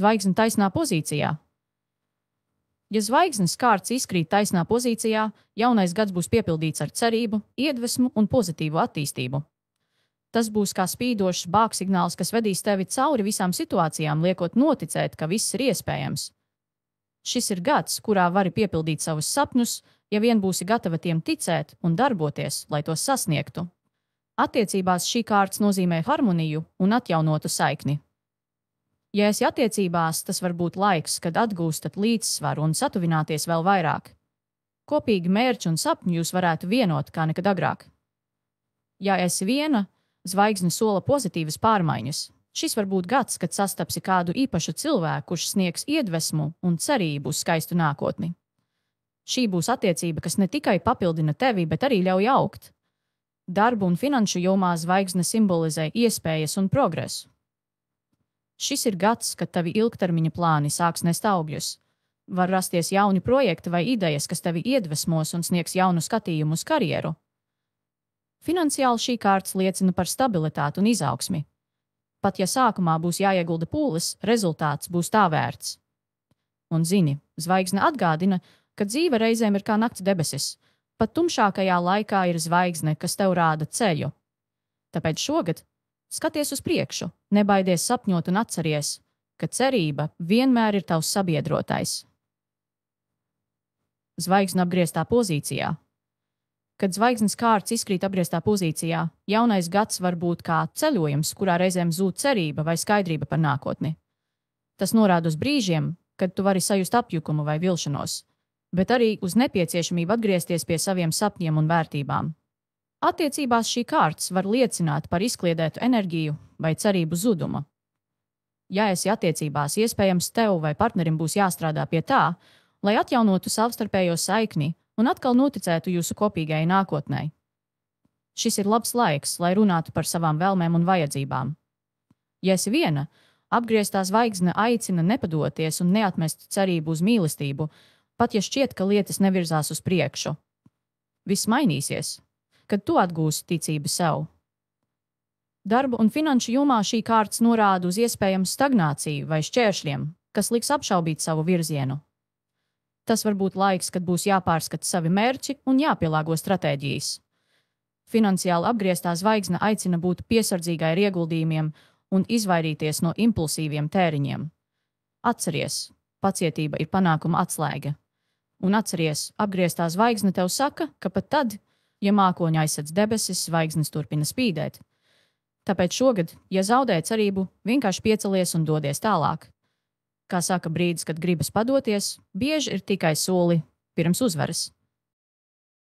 Zvaigzne taisnā pozīcijā. Ja zvaigznes kārts izkrīt taisnā pozīcijā, jaunais gads būs piepildīts ar cerību, iedvesmu un pozitīvu attīstību. Tas būs kā spīdošs bāksignāls, kas vedīs tevi cauri visām situācijām, liekot noticēt, ka viss ir iespējams. Šis ir gads, kurā vari piepildīt savus sapņus, ja vien būsi gatava tiem ticēt un darboties, lai tos sasniegtu. Attiecībās šī kārts nozīmē harmoniju un atjaunotu saikni. Ja esi attiecībās, tas var būt laiks, kad atgūstat līdzsvaru un satuvināties vēl vairāk. Kopīgi mērķi un sapņi jūs varētu vienot kā nekad agrāk. Ja esi viena, zvaigzne sola pozitīvas pārmaiņas. Šis var būt gads, kad sastapsi kādu īpašu cilvēku, kurš sniegs iedvesmu un cerību uz skaistu nākotni. Šī būs attiecība, kas ne tikai papildina tevi, bet arī ļauj augt. Darba un finanšu jomā zvaigzne simbolizē iespējas un progresu. Šis ir gads, kad tavi ilgtermiņa plāni sāks nest augļus. Var rasties jauni projekti vai idejas, kas tevi iedvesmos un sniegs jaunu skatījumu uz karjeru. Finansiāli šī kārts liecina par stabilitāti un izaugsmi. Pat ja sākumā būs jāiegulda pūles, rezultāts būs tā vērts. Un zini, zvaigzne atgādina, ka dzīve reizēm ir kā nakts debesis. Pat tumšākajā laikā ir zvaigzne, kas tev rāda ceļu. Tāpēc šogad skaties uz priekšu, nebaidies sapņot un atceries, ka cerība vienmēr ir tavs sabiedrotais. Zvaigzne apgrieztā pozīcijā. Kad zvaigznes kārts izkrīt apgrieztā pozīcijā, jaunais gads var būt kā ceļojums, kurā reizēm zūd cerība vai skaidrība par nākotni. Tas norāda uz brīžiem, kad tu vari sajust apjukumu vai vilšanos, bet arī uz nepieciešamību atgriezties pie saviem sapņiem un vērtībām. Attiecībās šī kārts var liecināt par izkliedētu enerģiju vai cerību zudumu. Ja esi attiecībās, iespējams tev vai partnerim būs jāstrādā pie tā, lai atjaunotu savstarpējo saikni un atkal noticētu jūsu kopīgajai nākotnei. Šis ir labs laiks, lai runātu par savām vēlmēm un vajadzībām. Ja esi viena, apgrieztā zvaigzne aicina nepadoties un neatmest cerību uz mīlestību, pat ja šķiet, ka lietas nevirzās uz priekšu. Viss mainīsies, kad tu atgūsi ticību sev. Darba un finanšu jomā šī kārts norāda uz iespējamu stagnāciju vai šķēršļiem, kas liks apšaubīt savu virzienu. Tas var būt laiks, kad būs jāpārskata savi mērķi un jāpielāgo stratēģijas. Finansiāli apgrieztā zvaigzne aicina būt piesardzīgai ar ieguldījumiem un izvairīties no impulsīviem tēriņiem. Atceries, pacietība ir panākuma atslēga. Un atceries, apgrieztā zvaigzne tev saka, ka pat tad, ja mākoņi aizsedz debesis, zvaigznes turpina spīdēt. Tāpēc šogad, ja zaudē cerību, vienkārši piecelies un dodies tālāk. Kā saka brīdis, kad gribas padoties, bieži ir tikai soli pirms uzvaras.